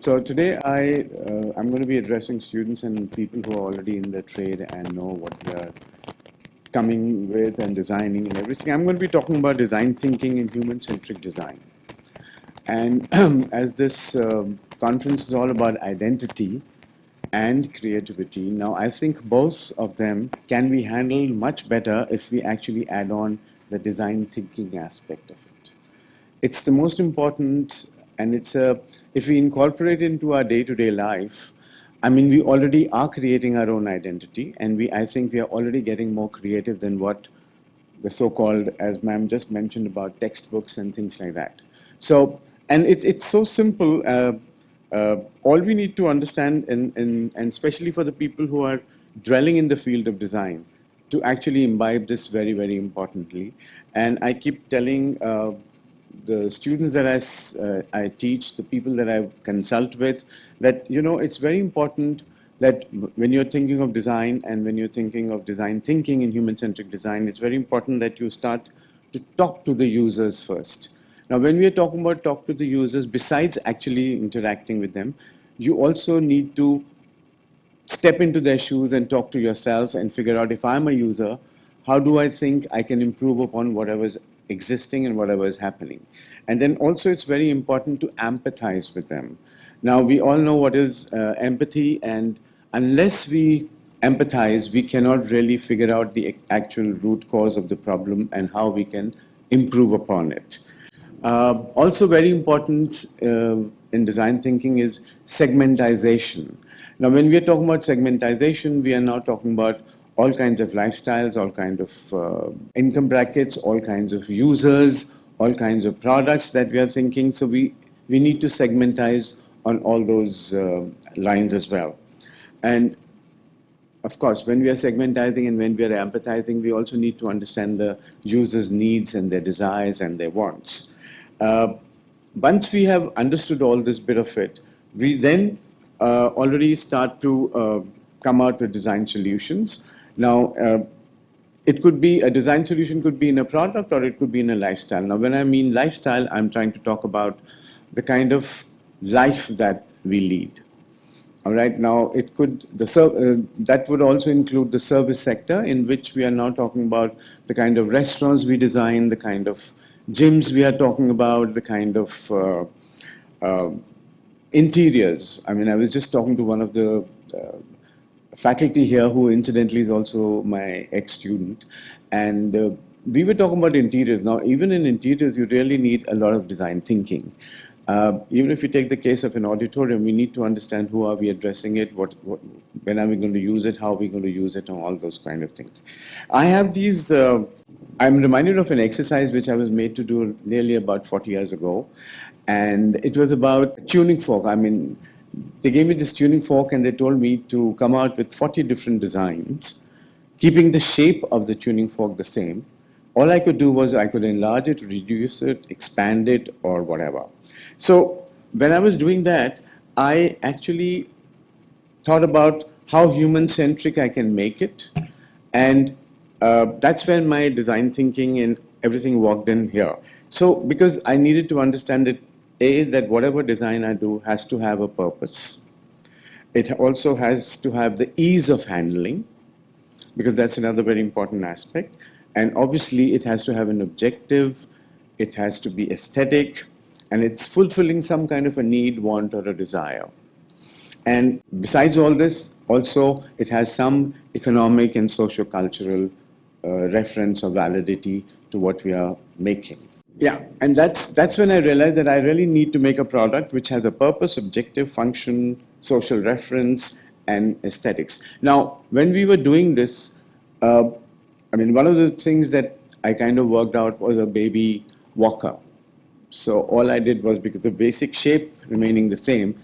So today I'm going to be addressing students and people who are already in the trade and know what they're coming with and designing and everything. I'm going to be talking about design thinking and human-centric design. And as this conference is all about identity and creativity, now I think both of them can be handled much better if we actually add on the design thinking aspect of it. It's the most important, and if we incorporate it into our day-to-day life, I mean, we already are creating our own identity, and I think we are already getting more creative than what the so-called, as ma'am just mentioned, about textbooks and things like that. So, and it's so simple. All we need to understand, and especially for the people who are dwelling in the field of design, to actually imbibe this very, very importantly. And I keep telling the students that I teach, the people that I consult with, that, it's very important that when you're thinking of design and when you're thinking of design thinking in human-centric design, it's very important that you start to talk to the users first. Now, when we are talking about talk to the users, besides actually interacting with them, you also need to step into their shoes and talk to yourself and figure out, if I'm a user, how do I think I can improve upon whatever's existing and whatever is happening. And then also it's very important to empathize with them. Now, we all know what is empathy, and unless we empathize, we cannot really figure out the actual root cause of the problem and how we can improve upon it. Also very important in design thinking is segmentization. Now, when we are talking about segmentization, we are now talking about all kinds of lifestyles, all kinds of income brackets, all kinds of users, all kinds of products that we are thinking. So we need to segmentize on all those lines as well. And of course, when we are segmentizing and when we are empathizing, we also need to understand the user's needs and their desires and their wants. Once we have understood all this bit of it, we then already start to come out with design solutions. Now, it could be a design solution, could be in a product, or it could be in a lifestyle. Now, when I mean lifestyle, I'm trying to talk about the kind of life that we lead. All right. Now, that would also include the service sector, in which we are now talking about the kind of restaurants we design, the kind of gyms we are talking about, the kind of interiors. I mean, I was just talking to one of the faculty here, who incidentally is also my ex-student, and we were talking about interiors. Now, even in interiors, you really need a lot of design thinking. Even if you take the case of an auditorium, we need to understand who are we addressing it, when are we going to use it, how are we going to use it, and all those kind of things. I have these, I'm reminded of an exercise which I was made to do nearly about 40 years ago, and it was about tuning fork. I mean, they gave me this tuning fork and they told me to come out with 40 different designs, keeping the shape of the tuning fork the same. All I could do was I could enlarge it, reduce it, expand it, or whatever. So when I was doing that, I actually thought about how human-centric I can make it. And that's when my design thinking and everything walked in here. So because I needed to understand that whatever design I do has to have a purpose. It also has to have the ease of handling, because that's another very important aspect. And obviously, it has to have an objective, it has to be aesthetic, and it's fulfilling some kind of a need, want, or a desire. And besides all this, also, it has some economic and socio-cultural reference or validity to what we are making. Yeah, and that's when I realized that I really need to make a product which has a purpose, objective, function, social reference, and aesthetics. Now, when we were doing this, I mean, one of the things that I kind of worked out was a baby walker. So all I did was, because the basic shape remaining the same,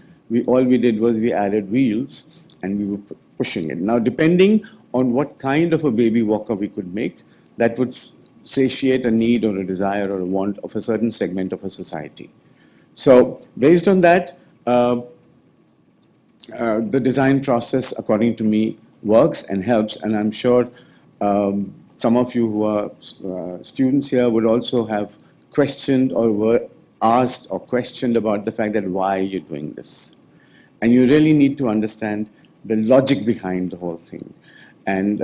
all we did was we added wheels and we were pushing it. Now, depending on what kind of a baby walker we could make, that would satiate a need or a desire or a want of a certain segment of a society. So based on that, the design process, according to me, works and helps. And I'm sure some of you who are students here would also have questioned or were asked or questioned about the fact that why you're doing this. And you really need to understand the logic behind the whole thing. And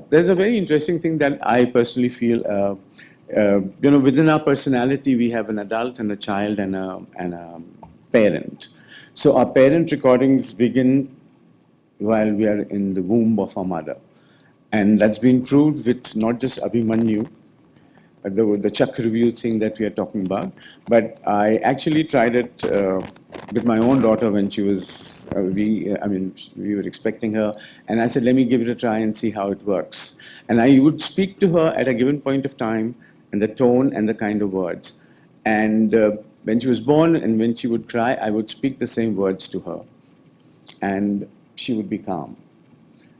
there's a very interesting thing that I personally feel, within our personality, we have an adult and a child and a parent. So our parent recordings begin while we are in the womb of our mother. And that's been proved with not just Abhimanyu, the Chakravyuh thing that we are talking about, but I actually tried it with my own daughter when she was, we were expecting her, and I said, let me give it a try and see how it works. And I would speak to her at a given point of time, and the tone and the kind of words. And when she was born and when she would cry, I would speak the same words to her, and she would be calm.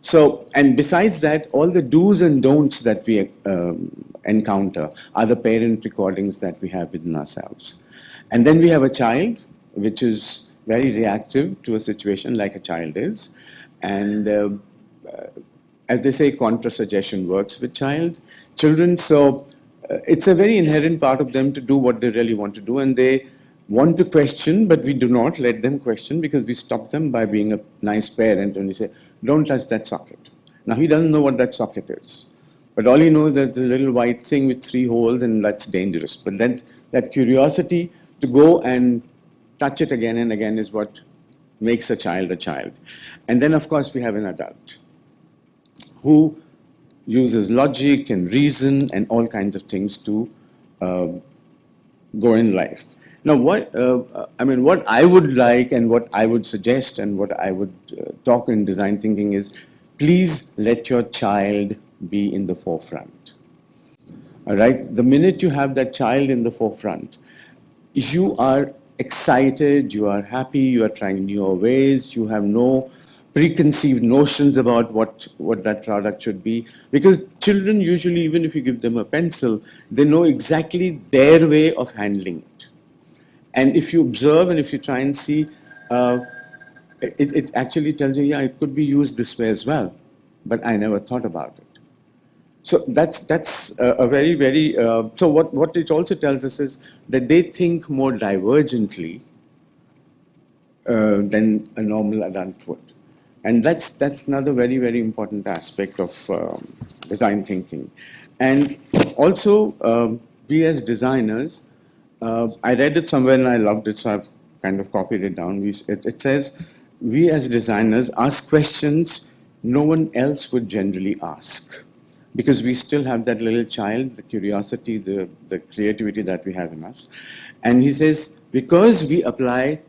So, and besides that, all the do's and don'ts that we encounter are the parent recordings that we have within ourselves. And then we have a child, which is very reactive to a situation like a child is. And as they say, contra-suggestion works with children. So it's a very inherent part of them to do what they really want to do. And they want to question, but we do not let them question because we stop them by being a nice parent and we say, don't touch that socket. Now, he doesn't know what that socket is. But all he knows is that there's a little white thing with 3 holes and that's dangerous. But then that curiosity to go and touch it again and again is what makes a child a child. And then, of course, we have an adult who uses logic and reason and all kinds of things to go in life. Now, what I would like and what I would suggest and what I would talk in design thinking is, please let your child be in the forefront. All right? The minute you have that child in the forefront, you are excited, you are happy, you are trying newer ways, you have no preconceived notions about what that product should be. Because children usually, even if you give them a pencil, they know exactly their way of handling it. And if you observe and if you try and see, it actually tells you, yeah, it could be used this way as well, but I never thought about it. So that's a very, very, so what it also tells us is that they think more divergently than a normal adult would. And that's another very, very important aspect of design thinking. And also, we as designers, I read it somewhere and I loved it, so I've kind of copied it down. It says, we as designers ask questions no one else would generally ask, because we still have that little child, the curiosity, the creativity that we have in us. And he says, because we apply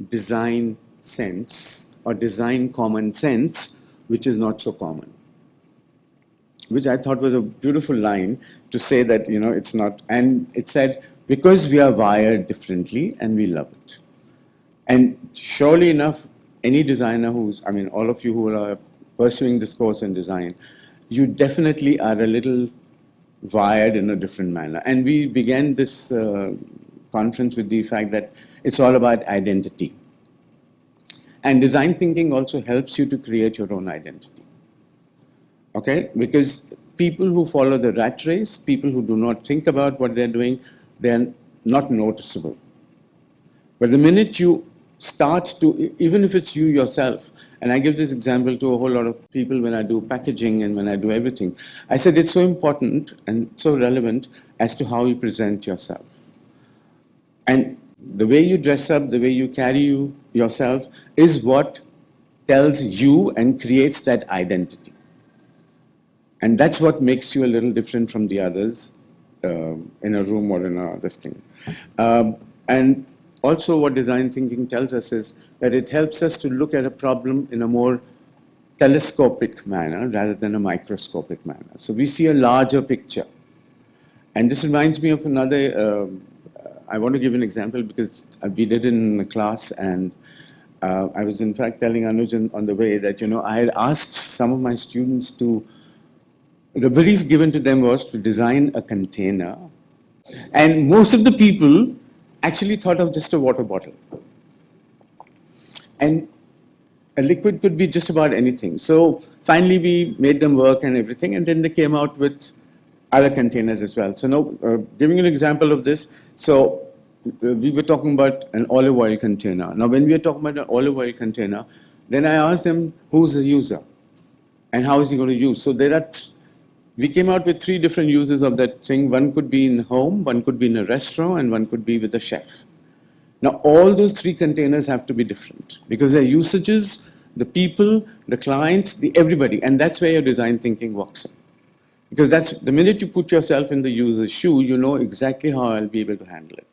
design sense or design common sense, which is not so common. Which I thought was a beautiful line to say that, it's not. And it said, because we are wired differently and we love it. And surely enough, any designer all of you who are pursuing this course in design, you definitely are a little wired in a different manner. And we began this conference with the fact that it's all about identity. And design thinking also helps you to create your own identity. Okay? Because people who follow the rat race, people who do not think about what they're doing, they're not noticeable. But the minute you start to, even if it's you yourself, and I give this example to a whole lot of people when I do packaging and when I do everything, I said it's so important and so relevant as to how you present yourself. And the way you dress up, the way you carry yourself is what tells you and creates that identity. And that's what makes you a little different from the others in a room or in this thing. And also what design thinking tells us is that it helps us to look at a problem in a more telescopic manner rather than a microscopic manner. So we see a larger picture. And this reminds me of another, I want to give an example because we did it in a class, and I was in fact telling Anuj on the way that, I had asked some of my students to, the brief given to them was to design a container. And most of the people actually thought of just a water bottle. And a liquid could be just about anything. So finally we made them work and everything, and then they came out with other containers as well. So now, giving an example of this, so we were talking about an olive oil container. Now, when we are talking about an olive oil container, then I asked them, who's the user? And how is he going to use? So we came out with 3 different uses of that thing. One could be in home, one could be in a restaurant, and one could be with a chef. Now, all those 3 containers have to be different because their usages, the people, the client, the everybody, and that's where your design thinking works in. Because that's the minute you put yourself in the user's shoe, you know exactly how I'll be able to handle it.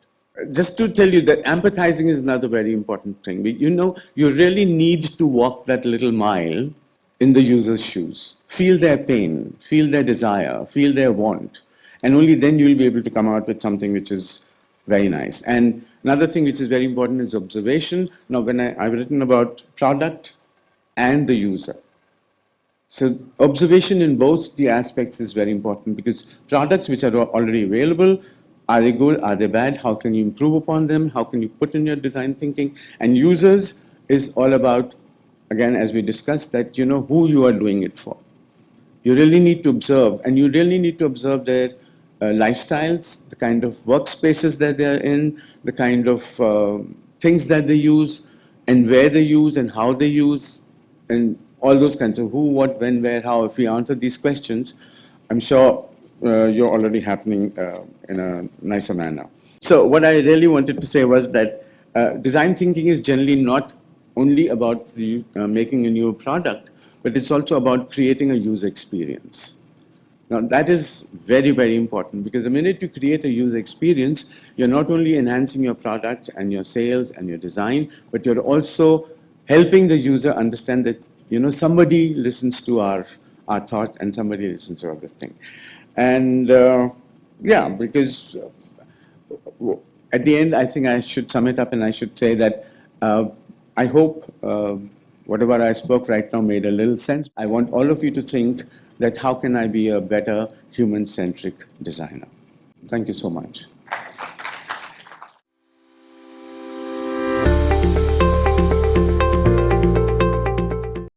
Just to tell you that empathizing is another very important thing. You know, you really need to walk that little mile in the user's shoes. Feel their pain, feel their desire, feel their want. And only then you'll be able to come out with something which is very nice. And another thing which is very important is observation. Now, when I've written about product and the user. So observation in both the aspects is very important because products which are already available, are they good, are they bad, how can you improve upon them, how can you put in your design thinking, and users is all about, again, as we discussed, that you know who you are doing it for. You really need to observe, and you really need to observe their lifestyles, the kind of workspaces that they're in, the kind of things that they use, and where they use, and how they use, and all those kinds of who, what, when, where, how. If we answer these questions, I'm sure you're already happening in a nicer manner. So what I really wanted to say was that design thinking is generally not only about making a new product, but it's also about creating a user experience. Now that is very, very important because the minute you create a user experience, you're not only enhancing your product and your sales and your design, but you're also helping the user understand that you know somebody listens to our thought and somebody listens to this thing. And yeah, because at the end, I think I should sum it up and I should say that I hope whatever I spoke right now made a little sense. I want all of you to think that how can I be a better human-centric designer? Thank you so much.